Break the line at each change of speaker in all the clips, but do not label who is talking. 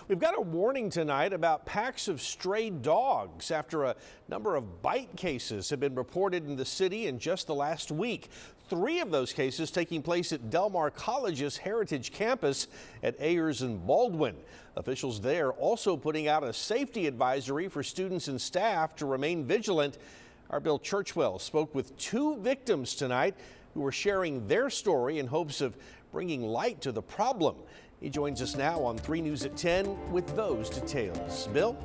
We've got a warning tonight about packs of stray dogs after a number of bite cases have been reported in the city in just the last week. 3 of those cases taking place at Del Mar College's Heritage Campus at Ayers and Baldwin. Officials there also putting out a safety advisory for students and staff to remain vigilant. Our Bill Churchwell spoke with 2 victims tonight who were sharing their story in hopes of bringing light to the problem. He joins us now on 3 News at 10 with those details. Bill?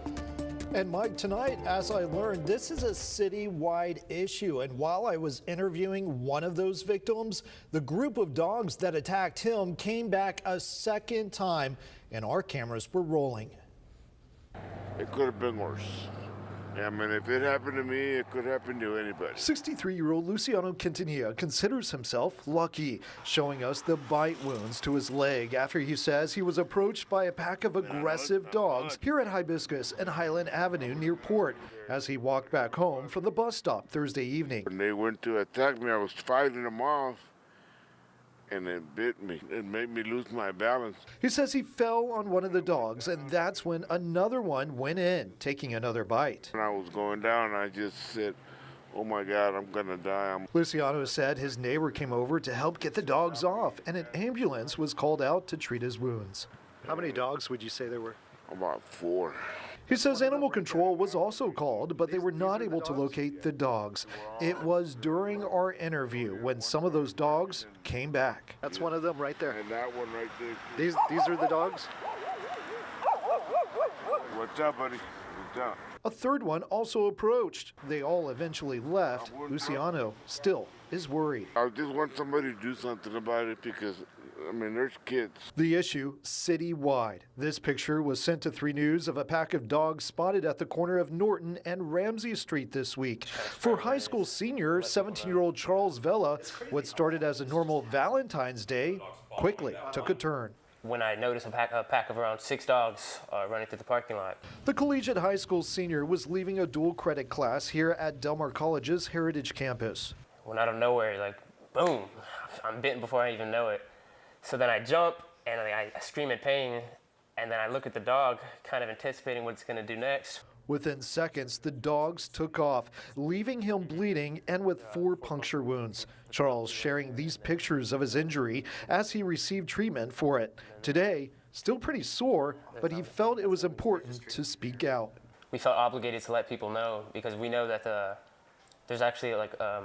And Mike, tonight, as I learned, this is a citywide issue. And while I was interviewing one of those victims, the group of dogs that attacked him came back a second time, and our cameras were rolling.
It could have been worse. I mean, if it happened to me, it could happen to anybody.
63-year-old Luciano Quintanilla considers himself lucky, showing us the bite wounds to his leg after he says he was approached by a pack of aggressive dogs here at Hibiscus and Highland Avenue near Port as he walked back home from the bus stop Thursday evening.
When they went to attack me, I was fighting them off, and it bit me. It made me lose my balance.
He says he fell on one of the dogs, and that's when another one went in, taking another bite.
When I was going down, I just said, oh my God, I'm gonna die.
Luciano said his neighbor came over to help get the dogs off, and an ambulance was called out to treat his wounds.
How many dogs would you say there were?
About 4.
He says animal control was also called, but they were not able to locate the dogs. It was during our interview when some of those dogs came back.
That's one of them right there.
And that one right there.
These are the dogs?
What's up, buddy? What's up?
A third one also approached. They all eventually left. Luciano still is worried.
I just want somebody to do something about it because, I mean, there's kids.
The issue citywide. This picture was sent to 3 News of a pack of dogs spotted at the corner of Norton and Ramsey Street this week. For high school senior 17-year-old Charles Vela, what started as a normal Valentine's Day quickly took a turn.
When I noticed a pack of around 6 dogs running through the parking lot.
The collegiate high school senior was leaving a dual credit class here at Del Mar College's Heritage Campus.
When out of nowhere, like, boom, I'm bitten before I even know it. So then I jump and I scream in pain, and then I look at the dog, kind of anticipating what it's going to do next.
Within seconds, the dogs took off, leaving him bleeding and with 4 puncture wounds. Charles sharing these pictures of his injury as he received treatment for it. Today, still pretty sore, but he felt it was important to speak out.
We felt obligated to let people know because we know that there's actually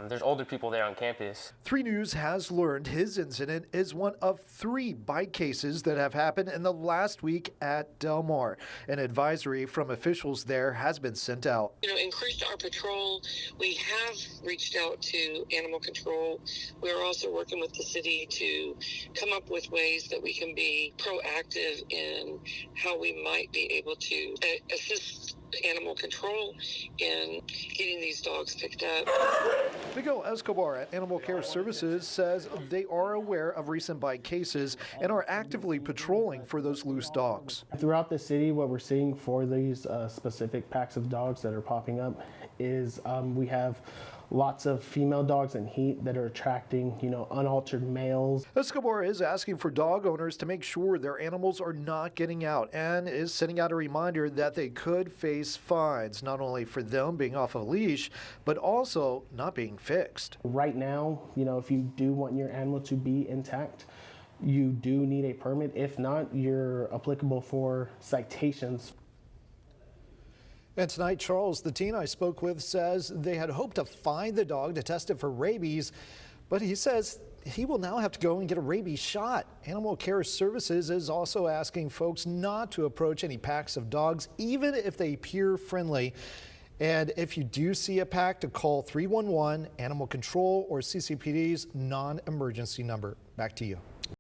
there's older people there on campus.
3 News has learned his incident is one of 3 bite cases that have happened in the last week at Del Mar. An advisory from officials there has been sent out.
Increased our patrol. We have reached out to animal control. We're also working with the city to come up with ways that we can be proactive in how we might be able to assist animal control in getting these dogs picked up.
Miguel Escobar at Animal Care Services says they are aware of recent bite cases and are actively patrolling for those loose dogs.
Throughout the city, what we're seeing for these specific packs of dogs that are popping up is we have lots of female dogs in heat that are attracting, unaltered males.
Escobar is asking for dog owners to make sure their animals are not getting out and is sending out a reminder that they could face fines, not only for them being off a leash, but also not being fixed.
Right now, if you do want your animal to be intact, you do need a permit. If not, you're applicable for citations.
And tonight, Charles, the teen I spoke with, says they had hoped to find the dog to test it for rabies, but he says he will now have to go and get a rabies shot. Animal Care Services is also asking folks not to approach any packs of dogs, even if they appear friendly. And if you do see a pack, to call 311, Animal Control, or CCPD's non-emergency number. Back to you.